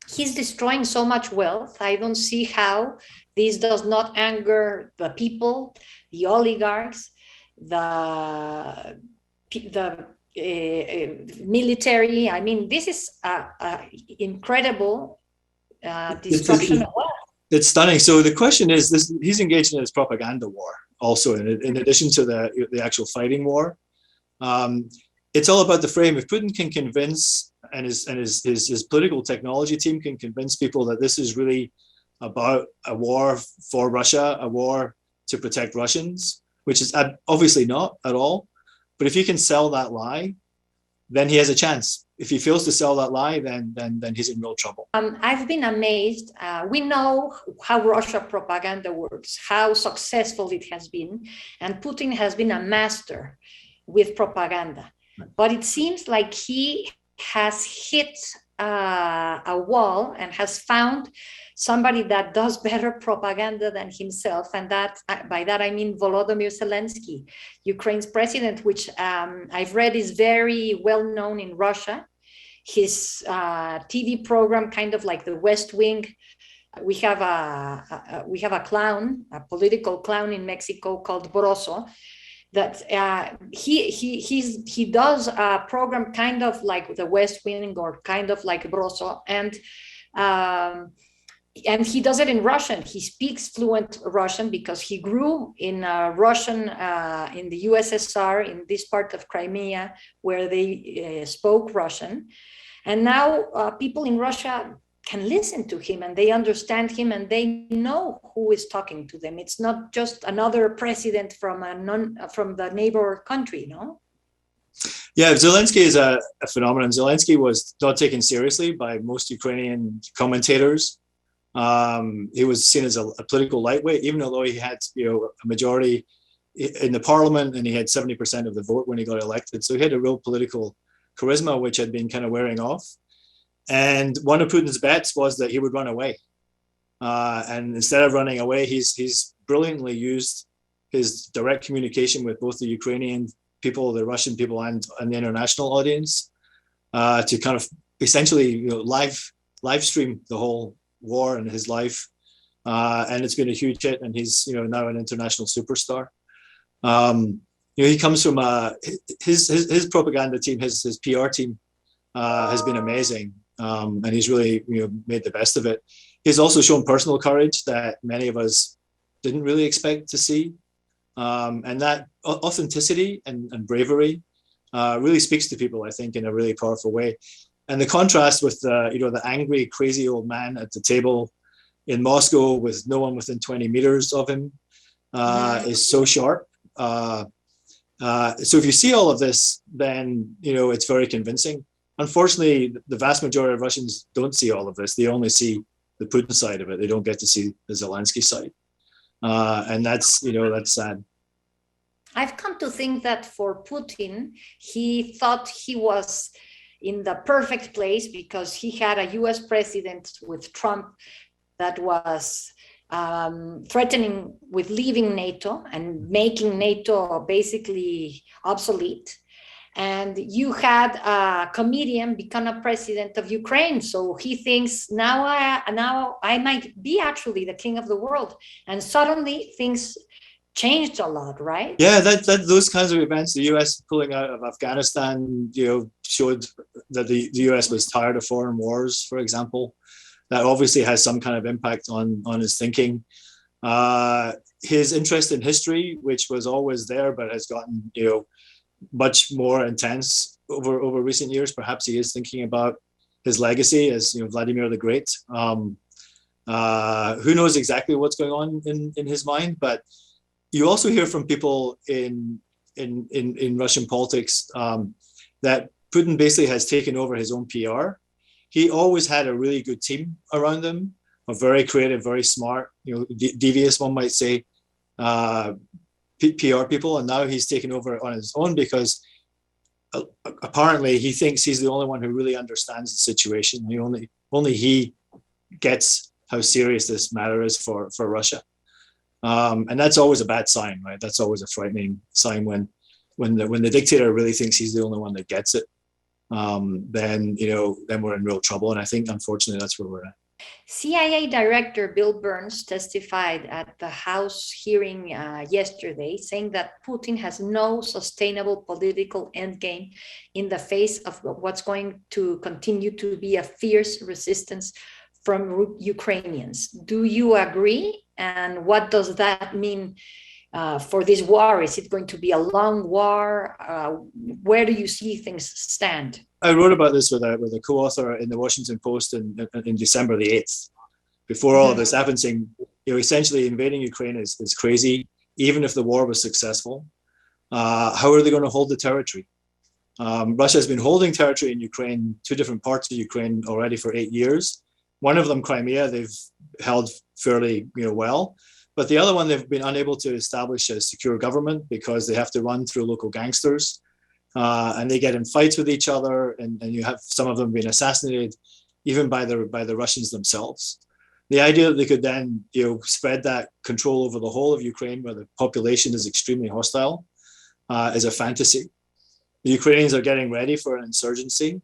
he's destroying so much wealth. I don't see how this does not anger the people, the oligarchs, the military. I mean, this is a incredible It's, destruction of wealth. it's stunning. So the question is, this: he's engaged in his propaganda war also, in addition to the actual fighting war. Um, it's all about the frame. If Putin can convince, and his political technology team can convince people that this is really about a war for Russia, a war to protect Russians, which is obviously not at all. But if he can sell that lie, then he has a chance. If he fails to sell that lie, then he's in real trouble. I've been amazed. We know how Russia propaganda works, how successful it has been, and Putin has been a master with propaganda. But it seems like he has hit a wall and has found somebody that does better propaganda than himself, and that by that I mean Volodymyr Zelensky, Ukraine's president, which I've read is very well known in Russia. His TV program, kind of like the West Wing. We have a clown, a political clown in Mexico called Broso, that he does a program kind of like the West Wing or kind of like Broso, and he does it in Russian. He speaks fluent Russian because he grew in Russian in the USSR, in this part of Crimea where they spoke Russian. And now people in Russia can listen to him and they understand him and they know who is talking to them. It's not just another president from the neighbor country, no? Yeah, Zelensky is a phenomenon. Zelensky was not taken seriously by most Ukrainian commentators. He was seen as a political lightweight, even though he had a majority in the parliament and he had 70% of the vote when he got elected. So he had a real political charisma, which had been kind of wearing off. And one of Putin's bets was that he would run away. And instead of running away, he's brilliantly used his direct communication with both the Ukrainian people, the Russian people, and the international audience to kind of essentially live stream the whole war and his life. And it's been a huge hit, and he's now an international superstar. He comes from his propaganda team, his PR team has been amazing, and he's really made the best of it. He's also shown personal courage that many of us didn't really expect to see, and that authenticity and bravery really speaks to people, I think, in a really powerful way. And the contrast with the angry, crazy old man at the table in Moscow with no one within 20 meters of him is so sharp. So if you see all of this, then it's very convincing. Unfortunately, the vast majority of Russians don't see all of this. They only see the Putin side of it. They don't get to see the Zelensky side, and that's sad. I've come to think that for Putin, he thought he was in the perfect place because he had a US president with Trump that was threatening with leaving NATO and making NATO basically obsolete. And you had a comedian become a president of Ukraine. So he thinks now I might be actually the king of the world. And suddenly things changed a lot, right? Yeah, that those kinds of events, the US pulling out of Afghanistan, showed that the US was tired of foreign wars, for example. That obviously has some kind of impact on his thinking. His interest in history, which was always there, but has gotten much more intense over recent years. Perhaps he is thinking about his legacy as Vladimir the Great. Who knows exactly what's going on in his mind? But you also hear from people in Russian politics that Putin basically has taken over his own PR. He always had a really good team around him, a very creative, very smart, devious, one might say, PR people, and now he's taken over on his own because apparently he thinks he's the only one who really understands the situation. Only he gets how serious this matter is for Russia, and that's always a bad sign, right? That's always a frightening sign when the dictator really thinks he's the only one that gets it. then we're in real trouble. And I think, unfortunately, that's where we're at. CIA Director Bill Burns testified at the House hearing yesterday, saying that Putin has no sustainable political endgame in the face of what's going to continue to be a fierce resistance from Ukrainians. Do you agree? And what does that mean for this war? Is it going to be a long war? Where do you see things stand? I wrote about this with a co-author in the Washington Post in December the 8th, before all of this happened, saying, essentially invading Ukraine is crazy, even if the war was successful. How are they going to hold the territory? Russia has been holding territory in Ukraine, two different parts of Ukraine already for 8 years. One of them, Crimea, they've held fairly well. But the other one, they've been unable to establish a secure government because they have to run through local gangsters. And they get in fights with each other, and you have some of them being assassinated, even by the Russians themselves. The idea that they could then spread that control over the whole of Ukraine, where the population is extremely hostile, is a fantasy. The Ukrainians are getting ready for an insurgency.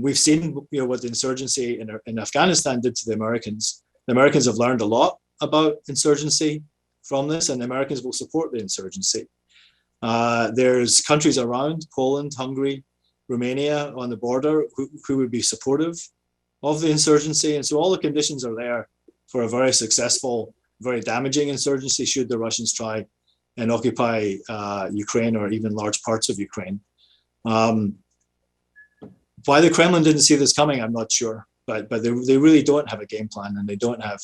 We've seen what the insurgency in Afghanistan did to the Americans. The Americans have learned a lot about insurgency from this, and the Americans will support the insurgency. There's countries around, Poland, Hungary, Romania on the border, who would be supportive of the insurgency. And so all the conditions are there for a very successful, very damaging insurgency should the Russians try and occupy Ukraine or even large parts of Ukraine. Why the Kremlin didn't see this coming, I'm not sure. But they really don't have a game plan, and they don't have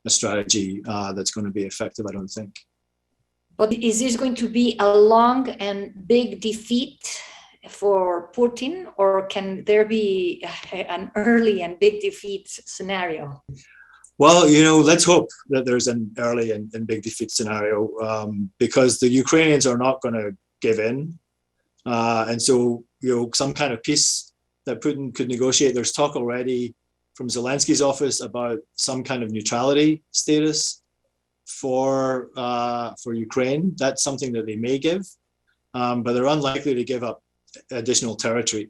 a strategy that's going to be effective, I don't think. But is this going to be a long and big defeat for Putin, or can there be an early and big defeat scenario? Well, let's hope that there's an early and big defeat scenario, because the Ukrainians are not going to give in. And so, some kind of peace that Putin could negotiate. There's talk already from Zelensky's office about some kind of neutrality status for Ukraine. That's something that they may give, but they're unlikely to give up additional territory.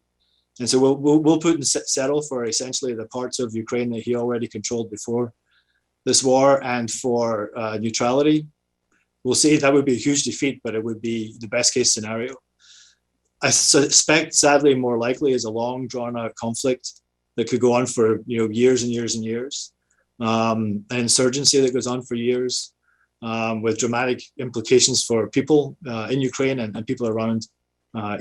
And so will Putin settle for essentially the parts of Ukraine that he already controlled before this war and for neutrality? We'll see. That would be a huge defeat, but it would be the best case scenario. I suspect, sadly, more likely is a long, drawn-out conflict that could go on for years and years and years. An insurgency that goes on for years, with dramatic implications for people in Ukraine and people around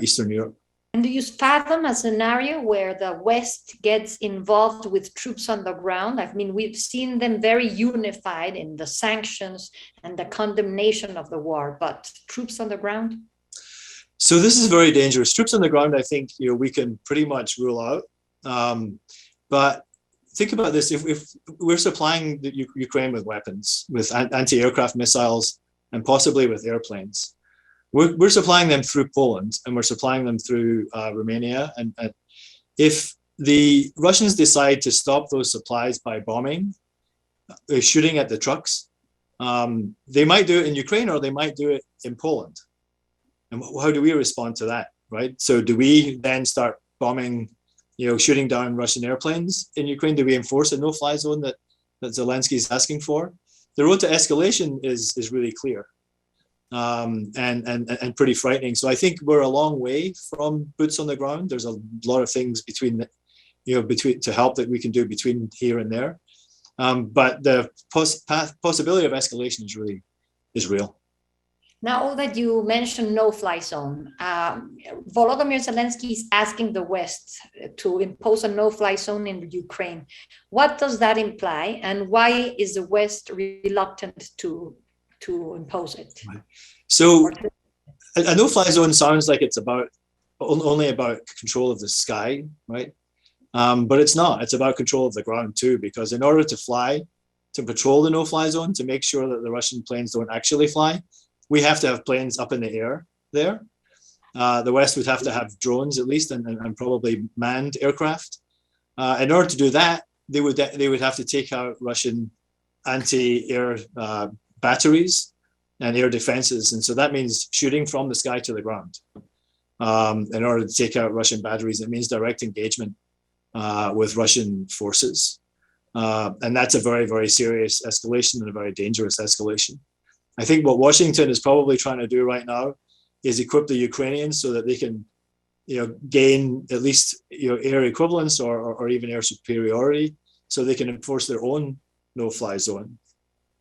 Eastern Europe. And do you fathom a scenario where the West gets involved with troops on the ground? I mean, we've seen them very unified in the sanctions and the condemnation of the war, but troops on the ground? So this is very dangerous. Troops on the ground, I think, we can pretty much rule out. But think about this: if we're supplying the Ukraine with weapons, with anti-aircraft missiles, and possibly with airplanes, we're supplying them through Poland, and we're supplying them through Romania. And if the Russians decide to stop those supplies by bombing, shooting at the trucks, they might do it in Ukraine, or they might do it in Poland. And how do we respond to that, right? So do we then start bombing, shooting down Russian airplanes in Ukraine? Do we enforce a no-fly zone that Zelensky is asking for? The road to escalation is really clear, and pretty frightening. So I think we're a long way from boots on the ground. There's a lot of things between to help that we can do between here and there. But the possibility of escalation is real. Now that you mentioned no-fly zone, Volodymyr Zelensky is asking the West to impose a no-fly zone in Ukraine. What does that imply, and why is the West reluctant to impose it? So a no-fly zone sounds like it's only about control of the sky, right? But it's not. It's about control of the ground too, because in order to patrol the no-fly zone, to make sure that the Russian planes don't actually fly, we have to have planes up in the air there. The West would have to have drones at least, and probably manned aircraft. In order to do that, they would have to take out Russian anti-air batteries and air defenses, and so that means shooting from the sky to the ground. in order to take out Russian batteries. It means direct engagement with Russian forces. And that's a very, very serious escalation and a very dangerous escalation. I think what Washington is probably trying to do right now is equip the Ukrainians so that they can, gain at least, air equivalence or even air superiority, so they can enforce their own no-fly zone.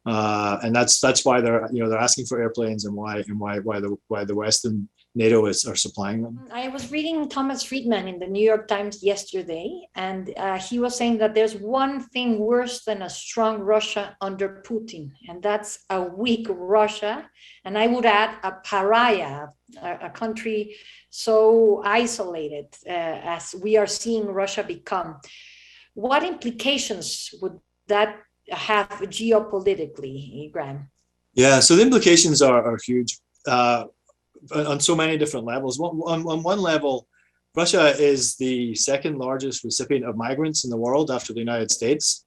And that's why they're asking for airplanes, and why the West and NATO are supplying them. I was reading Thomas Friedman in the New York Times yesterday, and he was saying that there's one thing worse than a strong Russia under Putin, and that's a weak Russia. And I would add a pariah, a country so isolated as we are seeing Russia become. What implications would that have geopolitically, Graeme? Yeah, so the implications are huge. On so many different levels. On one level, Russia is the second largest recipient of migrants in the world after the United States.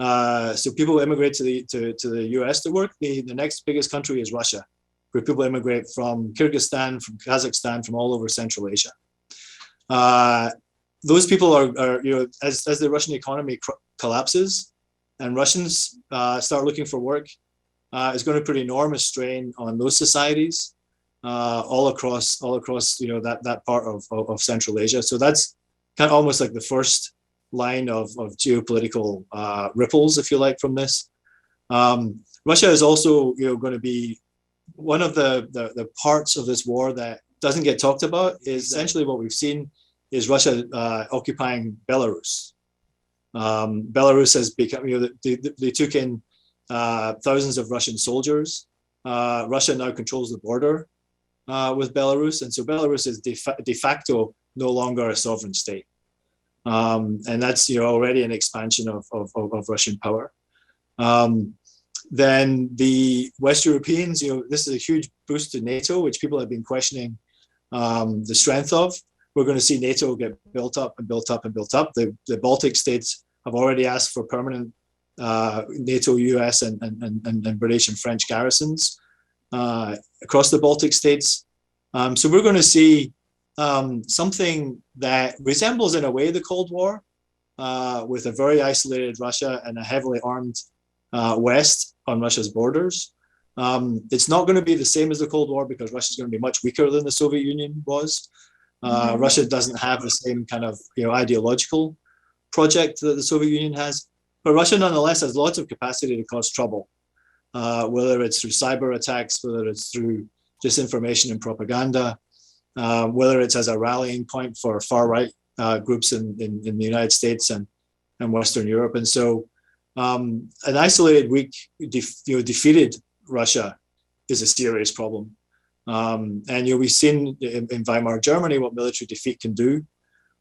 So people immigrate to the US to work. The next biggest country is Russia, where people immigrate from Kyrgyzstan, from Kazakhstan, from all over Central Asia. Those people are as the Russian economy collapses and Russians start looking for work, it's going to put enormous strain on those societies. All across that part of Central Asia. So that's kind of almost like the first line of geopolitical ripples, if you like, from this. Russia is also going to be one of the parts of this war that doesn't get talked about. Is essentially what we've seen is Russia occupying Belarus. Belarus has become, they took in thousands of Russian soldiers. Russia now controls the border with Belarus, and so Belarus is de facto no longer a sovereign state, and that's already an expansion of Russian power. Then the West Europeans, this is a huge boost to NATO, which people have been questioning the strength of. We're going to see NATO get built up and built up and built up. The Baltic states have already asked for permanent NATO, US, and British and French garrisons across the Baltic states. So we're going to see something that resembles in a way the Cold War, with a very isolated Russia and a heavily armed West on Russia's borders. It's not going to be the same as the Cold War because Russia is going to be much weaker than the Soviet Union was. Russia doesn't have the same kind of ideological project that the Soviet Union has, but Russia nonetheless has lots of capacity to cause trouble. Whether it's through cyber attacks, whether it's through disinformation and propaganda, whether it's as a rallying point for far-right groups in the United States and Western Europe. And so an isolated, weak, defeated Russia is a serious problem. And we've seen in Weimar Germany what military defeat can do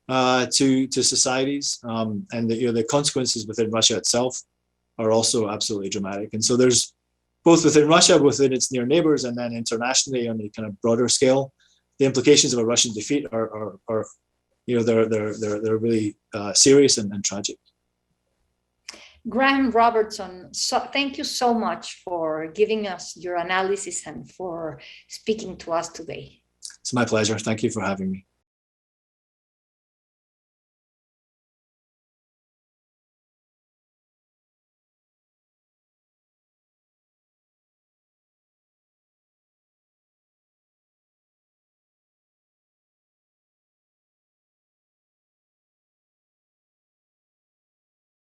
to societies, and the consequences within Russia itself are also absolutely dramatic. And so there's both within Russia, within its near neighbors, and then internationally on a kind of broader scale, the implications of a Russian defeat are they're really serious and tragic. Graeme Robertson, thank you so much for giving us your analysis and for speaking to us today. It's my pleasure. Thank you for having me.